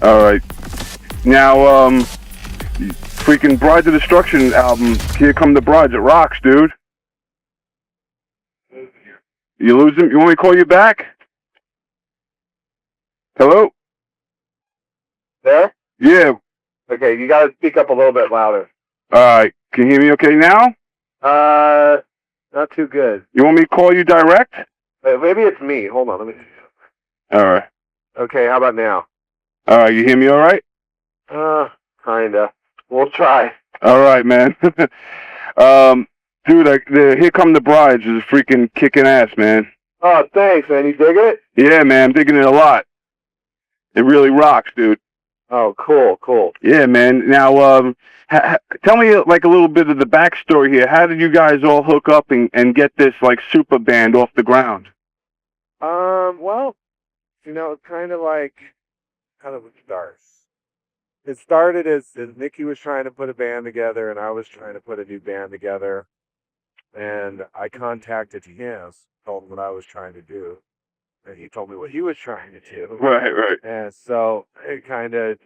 All right. Now, freaking Bride of Destruction album, Here Come the Brides. It rocks, dude. You lose him? You want me to call you back? Hello? There? Yeah. Okay, you gotta speak up a little bit louder. All right. Can you hear me okay now? Not too good. You want me to call you direct? Maybe it's me. Hold on, let me. All right. Okay, how about now? All right. You hear me all right? Kinda. We'll try. All right, man. Dude, the Here Come the Brides is freaking kicking ass, man. Oh, thanks, man. You dig it? Yeah, man. I'm digging it a lot. It really rocks, dude. Oh, cool. Yeah, man. Now, tell me like a little bit of the backstory here. How did you guys all hook up and get this like super band off the ground? Well, it's kind of like, how did it start? It started as Nikki was trying to put a band together, and I was trying to put a new band together. And I contacted him, told him what I was trying to do, and he told me what he was trying to do. Right. And so it kind of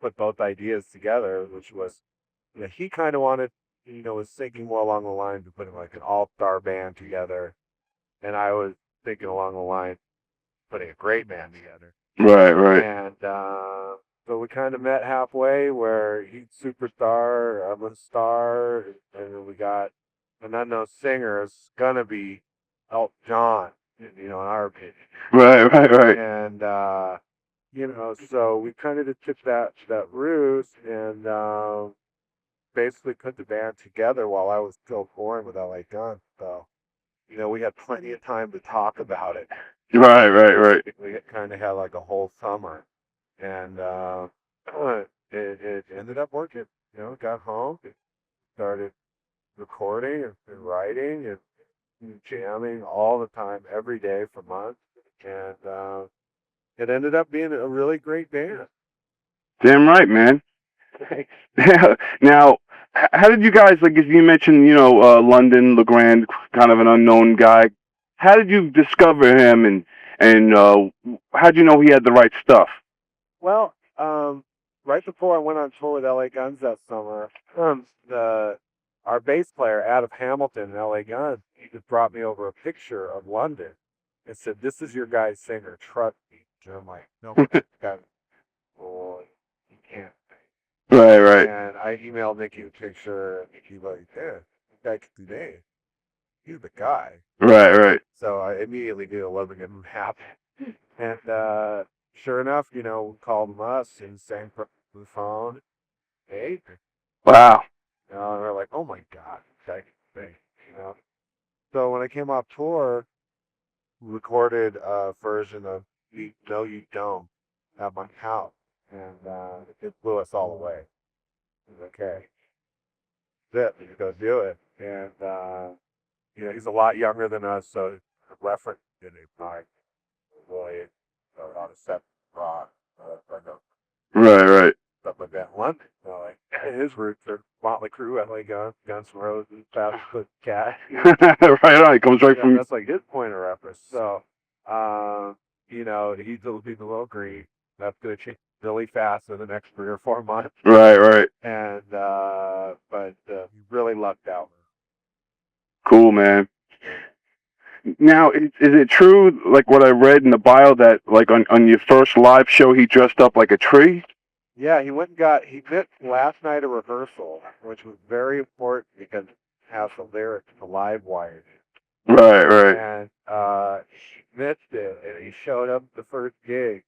put both ideas together, which was, he kind of wanted, was thinking more along the lines of putting like an all-star band together, and I was thinking along the line of putting a great band together. Right. And so we kind of met halfway, where he's superstar, I'm a star, and then we got an unknown singer. It's gonna be Elton John, in our opinion. Right. And so we kind of just took that route and basically put the band together while I was still touring with LA Guns. So we had plenty of time to talk about it. Right. We kind of had like a whole summer, and it ended up working. Got home, started recording and writing and jamming all the time, every day for months, and it ended up being a really great band. Damn right, man. Thanks. Now, how did you guys, like, as you mentioned, London LeGrand, kind of an unknown guy. How did you discover him, and how did you know he had the right stuff? Well, right before I went on tour with LA Guns that summer, our bass player, Adam Hamilton in LA Guns, he just brought me over a picture of London and said, "This is your guy's singer, trust me." And I'm like, "No, God, boy, he can't." Right. And I emailed Nikki a picture, and Nikki like, "Yeah, this guy can do that. He's the guy." Right. So I immediately knew it wasn't going to happen. And sure enough, we called him us and sang for the phone. Hey. Wow. And we're like, "Oh my God, this guy can sing." So when I came off tour, we recorded a version of "You Know You Don't" at my house, and it blew us all away. It was okay. That's it. Let's go do it. And he's a lot younger than us, so the reference in it might really on a set rock, Right. stuff like that in London. His roots are Motley Crue, LA Guns, Guns N' Roses, Fast Foot Cat. Right on. It comes right from. That's like his point of reference. So, he's a little green. That's going to change really fast in the next 3 or 4 months. Right. And but he really lucked out. Cool, man. Now, is it true, like what I read in the bio, that like on your first live show, he dressed up like a tree? Yeah, he missed last night of rehearsal, which was very important because it has the lyrics to Live Wire. Right. And he missed it, and he showed up the first gig,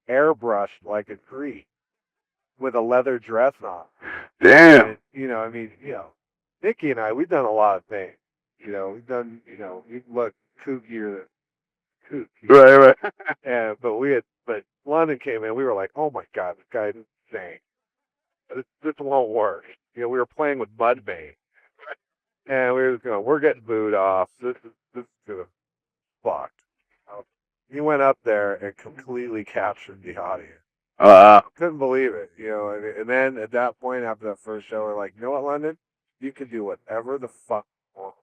airbrushed like a tree, with a leather dress on. Damn. And, Nikki and I, we've done a lot of things. We've done, we look kookier than kooky. Right. But London came in, we were like, "Oh my God, this guy is insane. This won't work." We were playing with Mudvayne, and we were going, "We're getting booed off. This is gonna fuck." He went up there and completely captured the audience. Couldn't believe it, and then at that point, after that first show, we're like, "You know what, London? You can do whatever the fuck you want."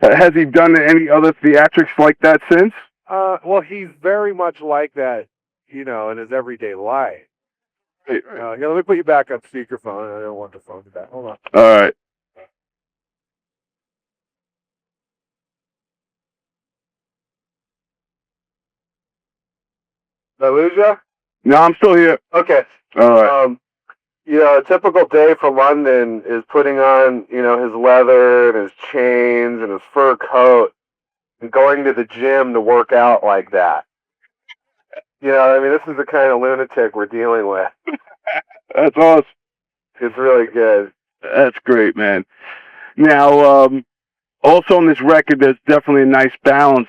Has he done any other theatrics like that since? Well, he's very much like that. you know, in his everyday life. Right. Here, let me put you back on speakerphone. I don't want the phone to back. Hold on. All right. Did I lose you? No, I'm still here. Okay. All right. You know, a typical day for London is putting on, you know, his leather and his chains and his fur coat and going to the gym to work out like that. You know, I mean, this is the kind of lunatic we're dealing with. That's awesome. It's really good. That's great, man. Now, also on this record, there's definitely a nice balance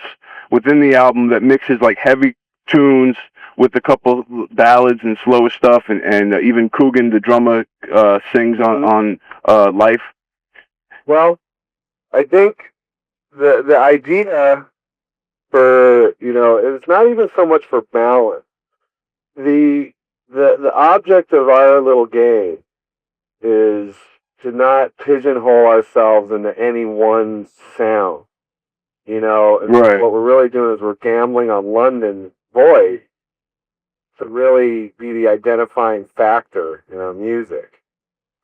within the album that mixes like heavy tunes with a couple ballads and slower stuff, and even Coogan, the drummer, sings on Life. Well, I think the idea for, you know, it's not even so much for balance. The object of our little game is to not pigeonhole ourselves into any one sound. You know, and Right. what we're really doing is we're gambling on London's voice to really be the identifying factor in our music.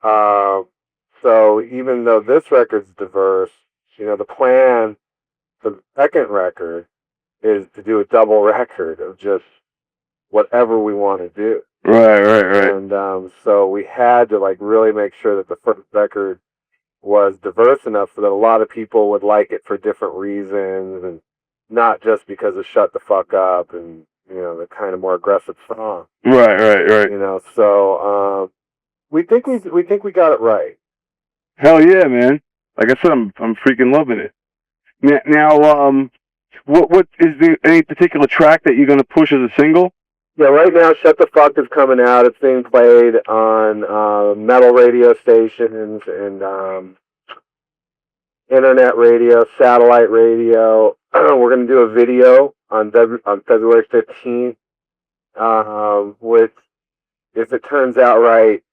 So even though this record's diverse, you know, the plan for the second record is to do a double record of just whatever we want to do. Right. And so we had to like really make sure that the first record was diverse enough so that a lot of people would like it for different reasons and not just because of Shut the Fuck Up and, you know, the kind of more aggressive song. Right. You know, so we think we got it right. Hell yeah, man! Like I said, I'm freaking loving it. Now, what is there any particular track that you're gonna push as a single? Yeah, right now, Shut the Fuck is coming out. It's being played on metal radio stations and internet radio, satellite radio. We're going to do a video on February 15th, which, if it turns out right,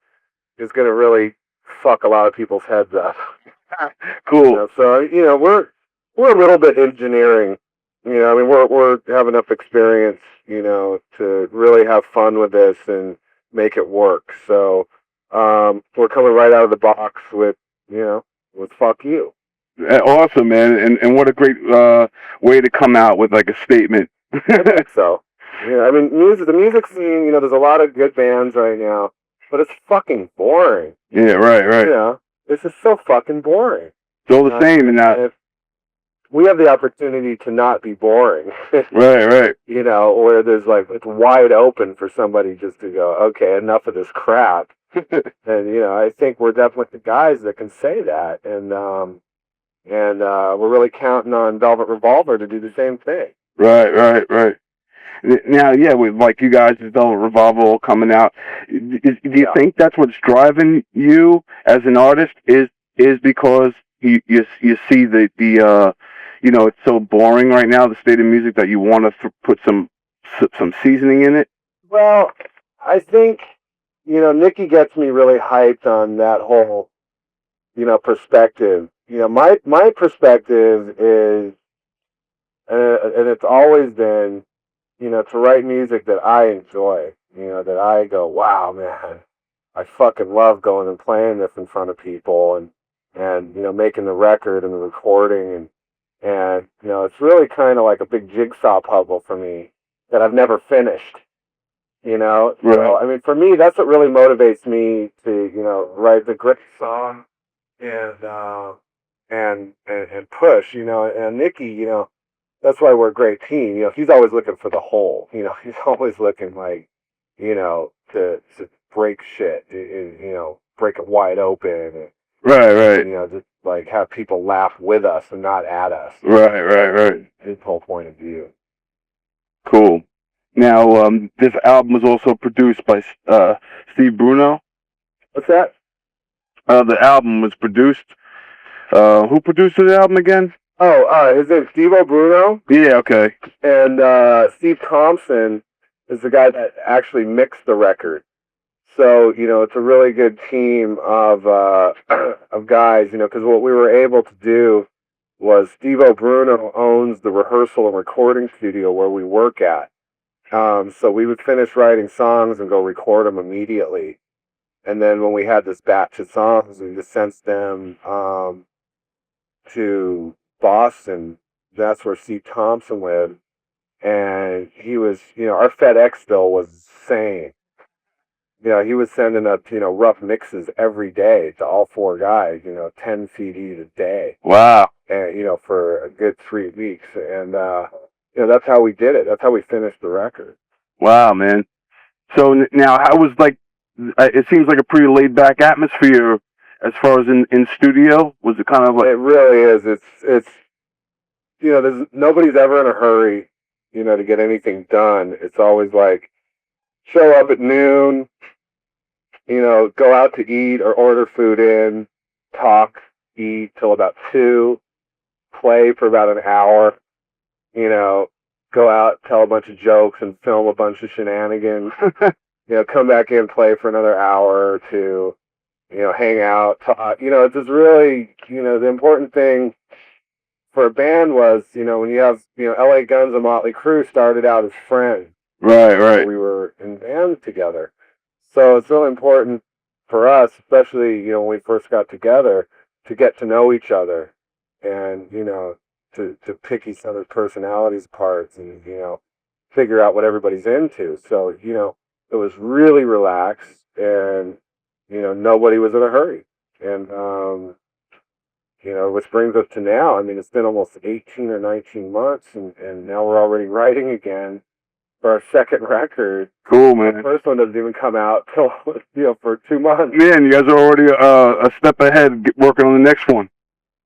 is going to really fuck a lot of people's heads up. Cool. You know, so, you know, we're a little bit engineering. You know, I mean, we're have enough experience, you know, to really have fun with this and make it work. So we're coming right out of the box with, you know, with fuck you. Awesome, man, and what a great way to come out with like a statement. So, yeah, I mean, the music scene, you know, there's a lot of good bands right now, but it's fucking boring. Yeah, right. You know, it's just so fucking boring. It's all the same, and if we have the opportunity to not be boring. Right. You know, where there's like, it's wide open for somebody just to go, okay, enough of this crap. And, you know, I think we're definitely the guys that can say that. And we're really counting on Velvet Revolver to do the same thing. Right. Now, yeah, with like you guys, the Velvet Revolver all coming out, do you think that's what's driving you as an artist? Is because you see the you know, it's so boring right now, the state of music, that you want to put some seasoning in it? Well, I think, you know, Nikki gets me really hyped on that whole, you know, perspective. You know, my perspective is, and it's always been, you know, to write music that I enjoy. You know, that I go, wow, man, I fucking love going and playing this in front of people and you know, making the record and the recording and you know, it's really kind of like a big jigsaw puzzle for me that I've never finished. You know, Right. So I mean, for me, that's what really motivates me to, you know, write the great song and push. You know, and Nikki, you know, that's why we're a great team. You know, he's always looking for the hole. You know, he's always looking like, you know, to break shit. You know, break it wide open. And, Right. you know, just like have people laugh with us and not at us. Right. His whole point of view. Cool. Now, this album was also produced by Steve Bruno. What's that? The album was produced. Who produced the album again? Oh, his name's Steve Bruno. Yeah, okay. And Steve Thompson is the guy that actually mixed the record. So, you know, it's a really good team of guys, you know, because what we were able to do was Steve Bruno owns the rehearsal and recording studio where we work at. So we would finish writing songs and go record them immediately. And then when we had this batch of songs, we just sent them to Boston. That's where Steve Thompson lived. And he was, our FedEx bill was insane. He was sending up, rough mixes every day to all four guys, 10 CDs a day. Wow. And, for a good 3 weeks. And, that's how we did it. That's how we finished the record. Wow, man. So now, how was like? It seems like a pretty laid back atmosphere as far as in studio. Was it kind of like? It really is. It's there's nobody's ever in a hurry, to get anything done. It's always like show up at noon, go out to eat or order food in, talk, eat till about 2, play for about an hour, go out, tell a bunch of jokes and film a bunch of shenanigans, come back in, play for another hour or two, hang out, talk. It's just really, the important thing for a band was, when you have, LA Guns and Motley Crue started out as friends. Right. We were in bands together. So it's really important for us, especially, when we first got together, to get to know each other and, to pick each other's personalities apart and, figure out what everybody's into. So, it was really relaxed and, nobody was in a hurry. And, which brings us to now. I mean, it's been almost 18 or 19 months and now we're already writing again for our second record. Cool, man. The first one doesn't even come out till, for 2 months. Man, you guys are already a step ahead working on the next one.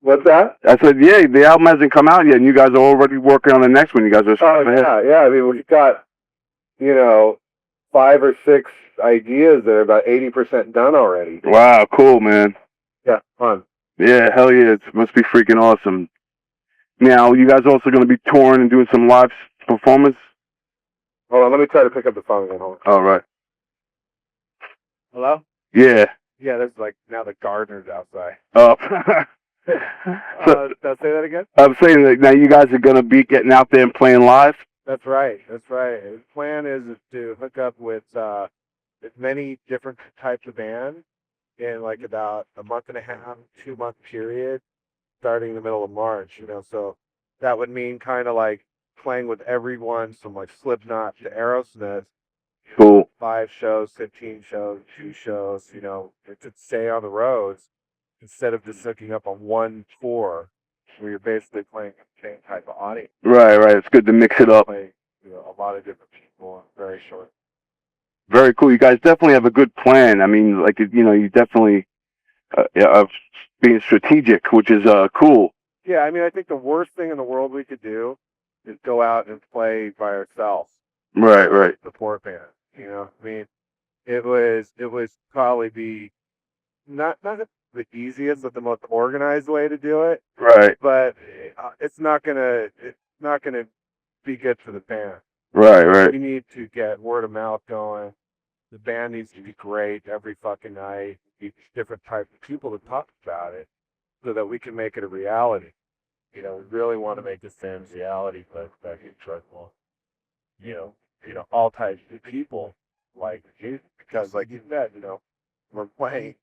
What's that? I said, yeah, the album hasn't come out yet, and you guys are already working on the next one. You guys are stepping ahead. Yeah. I mean, we've got, 5 or 6 ideas that are about 80% done already. Wow, cool, man. Yeah, fun. Yeah, hell yeah, it must be freaking awesome. Now, you guys also going to be touring and doing some live performance? Hold on, let me try to pick up the phone again. Hold on. All right. Hello? Yeah. Yeah, there's now the gardener's outside. Oh. Did I say that again? I'm saying that now you guys are going to be getting out there and playing live? That's right. The plan is to hook up with many different types of bands in about a month and a half, 2-month period, starting in the middle of March. So that would mean kind of playing with everyone from Slipknot to Aerosmith. Cool. 5 shows, 15 shows, 2 shows. To stay on the roads instead of just hooking up on one tour where you're basically playing the same type of audience. Right. It's good to mix it up. Play, a lot of different people very short. Very cool. You guys definitely have a good plan. I mean, you definitely are being strategic, which is cool. Yeah, I mean, I think the worst thing in the world we could do is go out and play by ourselves. Right. Support band. I mean, it was probably be not the easiest, but the most organized way to do it. Right. But it's not gonna be good for the band. Right. We need to get word of mouth going. The band needs to be great every fucking night. Need different types of people to talk about it, so that we can make it a reality. We really want to make this band a reality, but back in trouble. All types of people like music, because like you said, we're playing,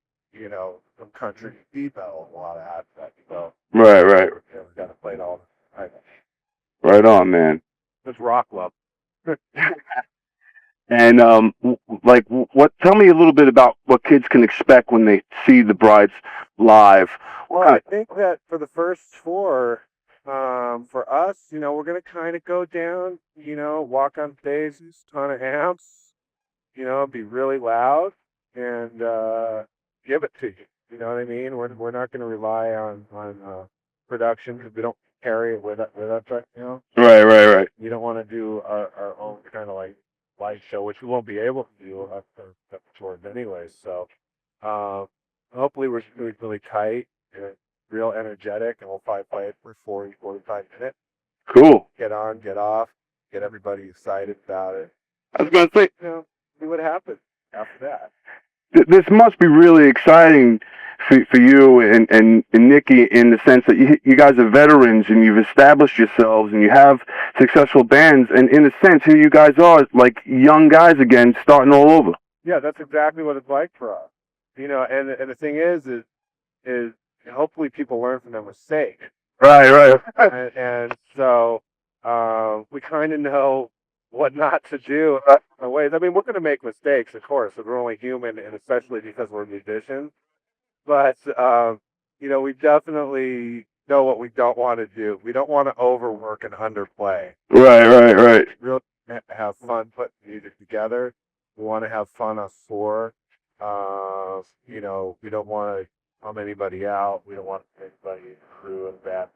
some country deep metal, a lot of aspects. So Right. we got to play it all the time. Right on, man. It's rock love. And what? Tell me a little bit about what kids can expect when they see the Brides live. Well, I think that for the first tour, for us, we're gonna kind of go down, walk on stage, ton of amps, be really loud and give it to you. You know what I mean? We're not gonna rely on production because we don't carry it with us right now. Right. You don't want to do our own kind of live show, which we won't be able to do after tours anyways. So hopefully we're really tight and real energetic, and we'll probably play it for 40, 45 minutes. Cool. Get on, get off, get everybody excited about it. I was going to say, see what happens after that. This must be really exciting for you and Nikki in the sense that you guys are veterans and you've established yourselves and you have successful bands, and in a sense here you guys are like young guys again starting all over. Yeah, that's exactly what it's like for us. You know, and the thing is hopefully people learn from their mistakes. Right. and so we kind of know what not to do in ways. I mean, we're going to make mistakes, of course, because we're only human, and especially because we're musicians. But you know, we definitely know what we don't want to do. We don't want to overwork and underplay. Right. Really have fun putting music together. We want to have fun on tour. You know, we don't want to bum anybody out. We don't want anybody crew and bad.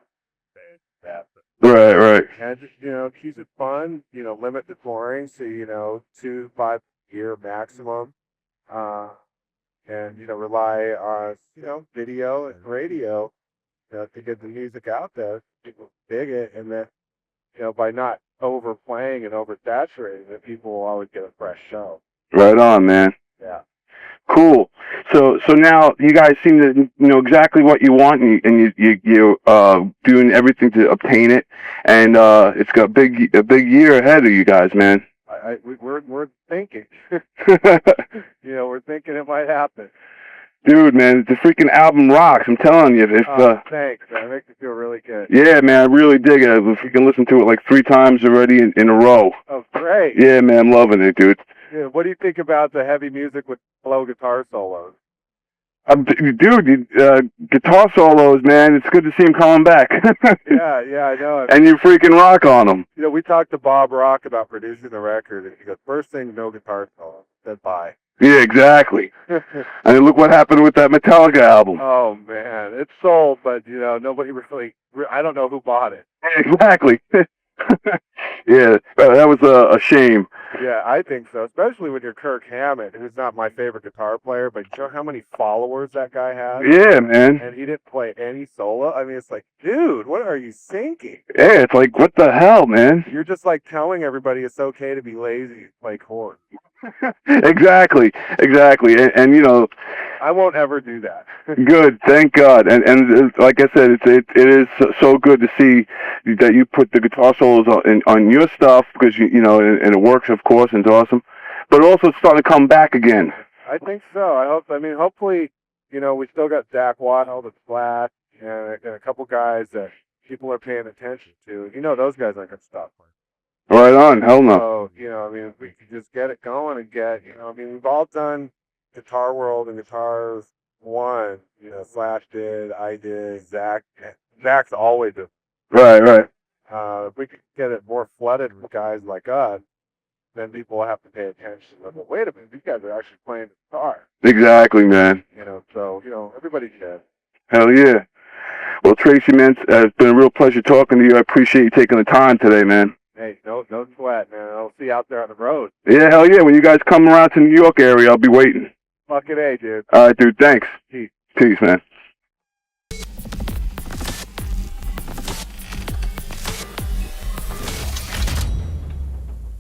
Right. And just, you know, keep it fun. You know, limit the touring to, you know, 2-5 year maximum. And you know, rely on, you know, video and radio, you know, to get the music out there. People dig it, and then, you know, by not overplaying and oversaturating it, people will always get a fresh show. Right on, man. Yeah. Cool. So now you guys seem to know exactly what you want, and you're doing everything to obtain it, and it's got a big year ahead of you guys, man. We're thinking. You know, we're thinking it might happen. Dude, man, the freaking album rocks. I'm telling you. Thanks. That makes me feel really good. Yeah, man, I really dig it. If you can listen to it like 3 times already in a row. Oh, great. Yeah, man, I'm loving it, dude. Yeah, what do you think about the heavy music with slow guitar solos? Dude, guitar solos, man. It's good to see him coming back. Yeah, I know. And you freaking rock on them. You know, we talked to Bob Rock about producing the record, and he goes, first thing, no guitar solo. Said bye. Yeah, exactly. And look what happened with that Metallica album. Oh, man. It's sold, but, you know, nobody really, I don't know who bought it. Exactly. Yeah, that was a shame. Yeah, I think so, especially when you're Kirk Hammett, who's not my favorite guitar player, but you know how many followers that guy has? Yeah, man. And he didn't play any solo? I mean, it's like, dude, what are you thinking? Yeah, it's like, what the hell, man? You're just like telling everybody it's okay to be lazy and play chords. Exactly. And you know, I won't ever do that. Good, thank God. And like I said, it is so good to see that you put the guitar solos on your stuff, because you know, and it works, of course, and it's awesome. But also, it's starting to come back again. I think so. I mean, hopefully, you know, we still got Zach Waddell, the Flat, and a couple guys that people are paying attention to. You know, those guys aren't going to stop playing. Right on, hell no. So, you know, I mean, if we could just get it going and you know, I mean, we've all done Guitar World and Guitars 1. You know, Slash did, I did, Zach's always did. Right. If we could get it more flooded with guys like us, then people will have to pay attention. But wait a minute, these guys are actually playing the guitar. Exactly, man. You know, so, you know, everybody can. Hell yeah. Well, Traci, man, it's been a real pleasure talking to you. I appreciate you taking the time today, man. Hey, no sweat, man. I'll see you out there on the road. Yeah, hell yeah. When you guys come around to the New York area, I'll be waiting. Fucking A, dude. All right, dude. Thanks. Peace. Peace, man.